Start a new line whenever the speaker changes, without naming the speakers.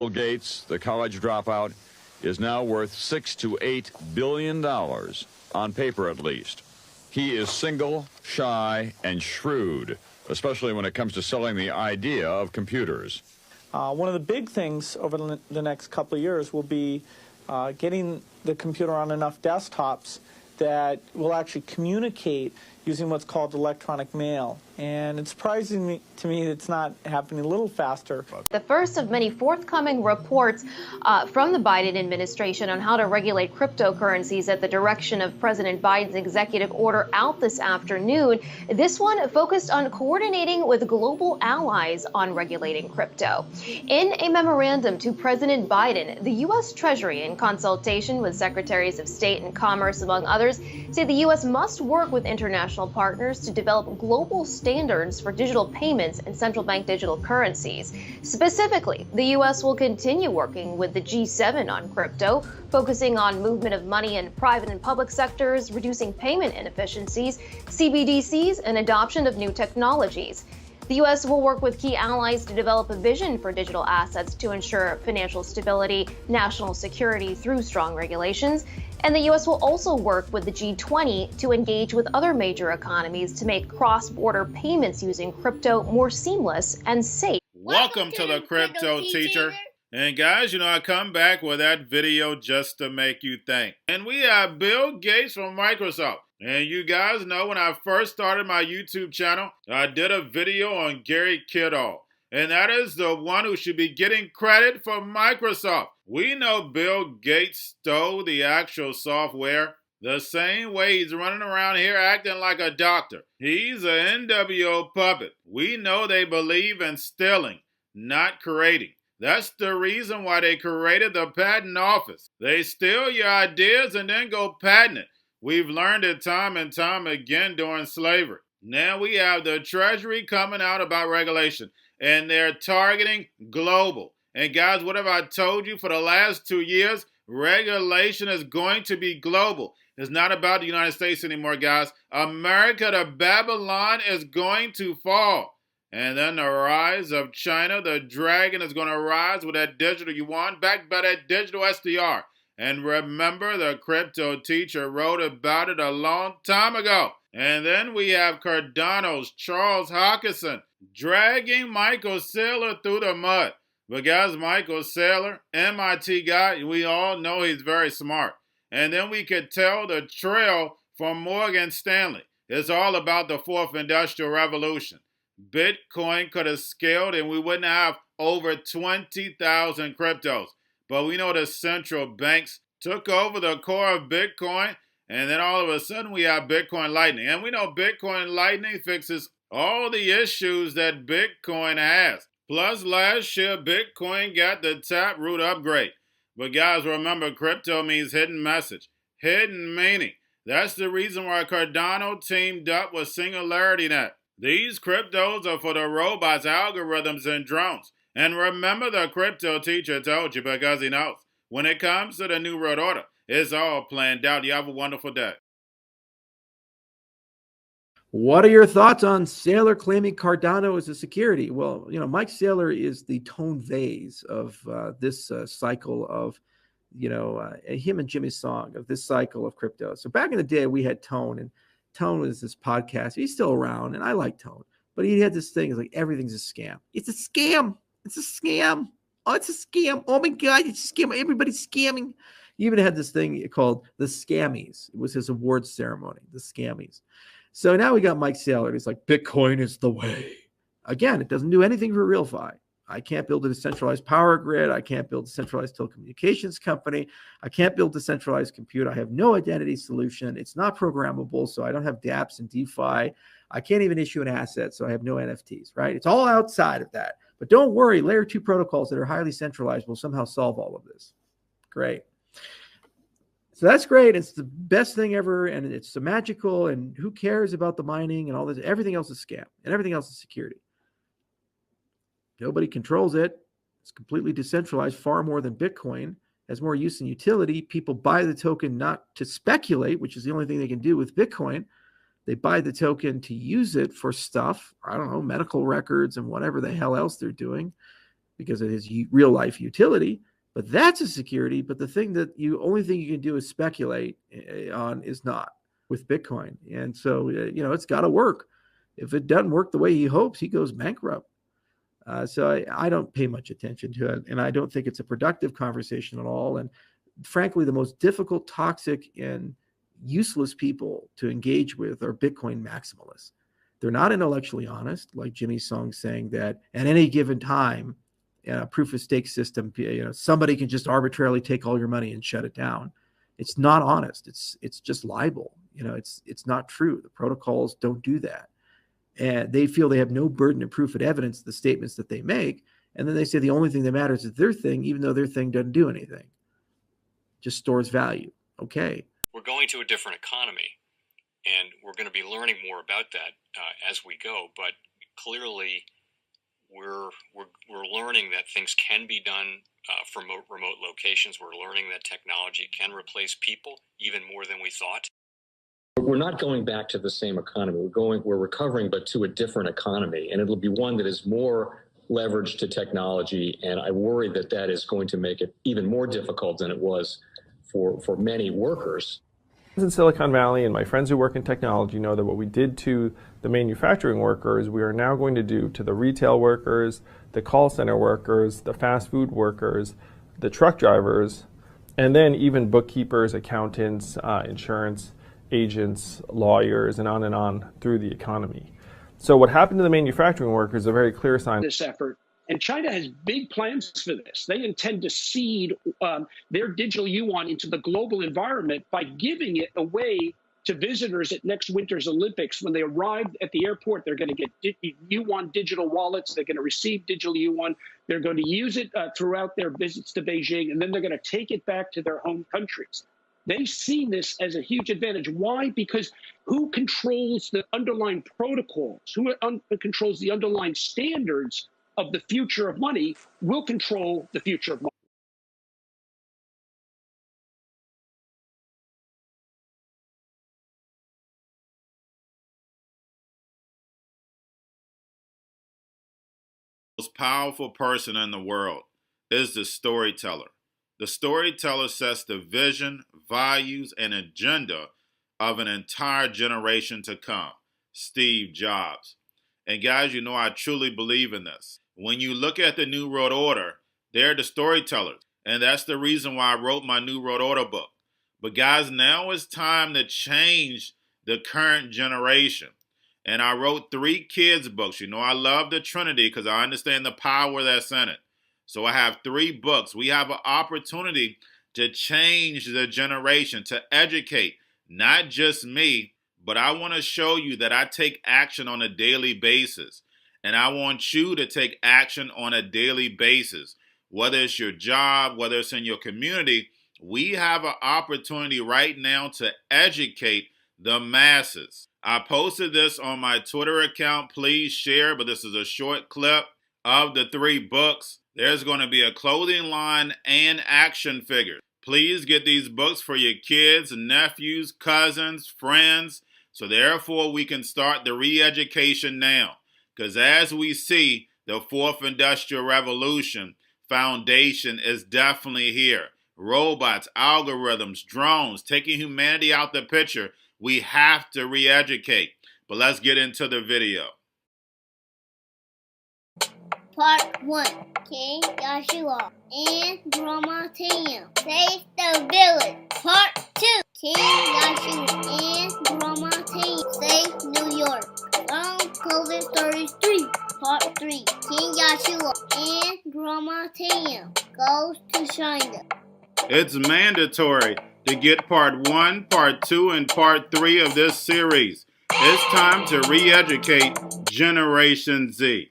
Bill Gates, the college dropout, is now worth $6 to $8 billion, on paper at least. He is single, shy, and shrewd, especially when it comes to selling the idea of computers.
One of the big things over the next couple of years will be getting the computer on enough desktops that will actually communicate using what's called electronic mail. And it's surprising to me it's not happening a little faster.
The first of many forthcoming reports from the Biden administration on how to regulate cryptocurrencies at the direction of President Biden's executive order out this afternoon. This one focused on coordinating with global allies on regulating crypto. In a memorandum to President Biden, the U.S. Treasury, in consultation with Secretaries of State and Commerce, among others, say the U.S. must work with international partners to develop global standards for digital payments and central bank digital currencies. Specifically, the U.S. will continue working with the G7 on crypto, focusing on movement of money in private and public sectors, reducing payment inefficiencies, CBDCs, and adoption of new technologies. The U.S. will work with key allies to develop a vision for digital assets to ensure financial stability, national security through strong regulations. And the U.S. will also work with the G20 to engage with other major economies to make cross-border payments using crypto more seamless and safe.
Welcome to the Cryptoteacher. And guys, I come back with that video just to make you think. And we have Bill Gates from Microsoft. And you guys know when I first started my YouTube channel, I did a video on Gary Kidall. And that is the one who should be getting credit for Microsoft. We know Bill Gates stole the actual software the same way he's running around here acting like a doctor. He's an NWO puppet. We know they believe in stealing, not creating. That's the reason why they created the patent office. They steal your ideas and then go patent it. We've learned it time and time again during slavery. Now we have the Treasury coming out about regulation, and they're targeting global. And guys, what have I told you for the last 2 years? Regulation is going to be global. It's not about the United States anymore, guys. America to Babylon is going to fall. And then the rise of China, the dragon is going to rise with that digital yuan backed by that digital SDR. And remember, the Cryptoteacher wrote about it a long time ago. And then we have Cardano's Charles Hoskinson dragging Michael Saylor through the mud. But guys, Michael Saylor, MIT guy, we all know he's very smart. And then we could tell the trail from Morgan Stanley. It's all about the fourth industrial revolution. Bitcoin could have scaled and we wouldn't have over 20,000 cryptos. But we know the central banks took over the core of Bitcoin, and then all of a sudden we have Bitcoin Lightning. And we know Bitcoin Lightning fixes all the issues that Bitcoin has. Plus, last year, Bitcoin got the Taproot upgrade. But guys, remember, crypto means hidden message, hidden meaning. That's the reason why Cardano teamed up with SingularityNet. These cryptos are for the robots, algorithms, and drones. And remember, the Cryptoteacher told you because he knows. When it comes to the New World Order, it's all planned out. You have a wonderful day.
What are your thoughts on Saylor claiming Cardano as a security? Well, Mike Saylor is the Tone Vase of this cycle of, him and Jimmy Song of this cycle of crypto. So back in the day, we had Tone, and Tone was this podcast. He's still around, and I like Tone. But he had this thing, it's like everything's a scam. It's a scam. It's a scam. Oh, it's a scam. Oh, my God, it's a scam. Everybody's scamming. He even had this thing called the Scammies. It was his awards ceremony, the Scammies. So now we got Mike Saylor. He's like, Bitcoin is the way. Again, it doesn't do anything for RealFi. I can't build a decentralized power grid. I can't build a centralized telecommunications company. I can't build a centralized compute. I have no identity solution. It's not programmable, so I don't have dApps and DeFi. I can't even issue an asset, so I have no NFTs, right? It's all outside of that. But don't worry, layer 2 protocols that are highly centralized will somehow solve all of this. Great. So that's great. It's the best thing ever, and it's so magical, and who cares about the mining and all this? Everything else is scam, and everything else is security. Nobody controls it. It's completely decentralized, far more than Bitcoin. Has more use and utility. People buy the token not to speculate, which is the only thing they can do with Bitcoin. They buy the token to use it for stuff, I don't know, medical records and whatever the hell else they're doing. because of his real life utility. But that's a security. But the thing that only thing you can do is speculate on is not with Bitcoin. And so, it's got to work. If it doesn't work the way he hopes, he goes bankrupt. So I don't pay much attention to it. And I don't think it's a productive conversation at all. And frankly, the most difficult, toxic, and useless people to engage with are Bitcoin maximalists. They're not intellectually honest, like Jimmy Song's saying that at any given time, a proof of stake system, somebody can just arbitrarily take all your money and shut it down. It's not honest. It's just libel. It's not true. The protocols don't do that. And they feel they have no burden of proof and evidence of the statements that they make. And then they say the only thing that matters is their thing, even though their thing doesn't do anything. Just stores value. Okay.
We're going to a different economy, and we're going to be learning more about that as we go. But clearly, we're learning that things can be done from remote locations. We're learning that technology can replace people even more than we thought.
We're not going back to the same economy. We're recovering, but to a different economy, and it'll be one that is more leveraged to technology. And I worry that that is going to make it even more difficult than it was for many workers.
In Silicon Valley, and my friends who work in technology know that what we did to the manufacturing workers, we are now going to do to the retail workers, the call center workers, the fast food workers, the truck drivers, and then even bookkeepers, accountants, insurance agents, lawyers, and on through the economy. So what happened to the manufacturing workers is a very clear sign.
This effort, and China has big plans for this. They intend to seed their digital yuan into the global environment by giving it away to visitors at next winter's Olympics. When they arrive at the airport, they're going to get yuan digital wallets. They're going to receive digital yuan. They're going to use it throughout their visits to Beijing, and then they're going to take it back to their home countries. They see this as a huge advantage. Why? Because who controls the underlying protocols, who controls the underlying standards of the future of money will control the future of money.
The most powerful person in the world is the storyteller. The storyteller sets the vision, values, and agenda of an entire generation to come. Steve Jobs. And guys, I truly believe in this. When you look at the New World Order, they're the storytellers. And that's the reason why I wrote my New World Order book. But guys, now it's time to change the current generation. And I wrote 3 kids' books. I love the Trinity because I understand the power that's in it. So I have 3 books. We have an opportunity to change the generation, to educate, not just me, but I want to show you that I take action on a daily basis. And I want you to take action on a daily basis. Whether it's your job, whether it's in your community, we have an opportunity right now to educate the masses. I posted this on my Twitter account. Please share, but this is a short clip of the 3 books. There's going to be a clothing line and action figures. Please get these books for your kids, nephews, cousins, friends, so therefore we can start the re-education now. Because as we see, the 4th Industrial Revolution foundation is definitely here. Robots, algorithms, drones, taking humanity out the picture. We have to re-educate. But let's get into the video.
Part 1. King Joshua and Grandma Tam save the village. Part 2. King Joshua and Grandma Tam save New York. From COVID Stories 3. Part 3. King Joshua and Grandma Tam goes to China.
It's mandatory to get part 1, part 2, and part 3 of this series. It's time to re-educate Generation Z.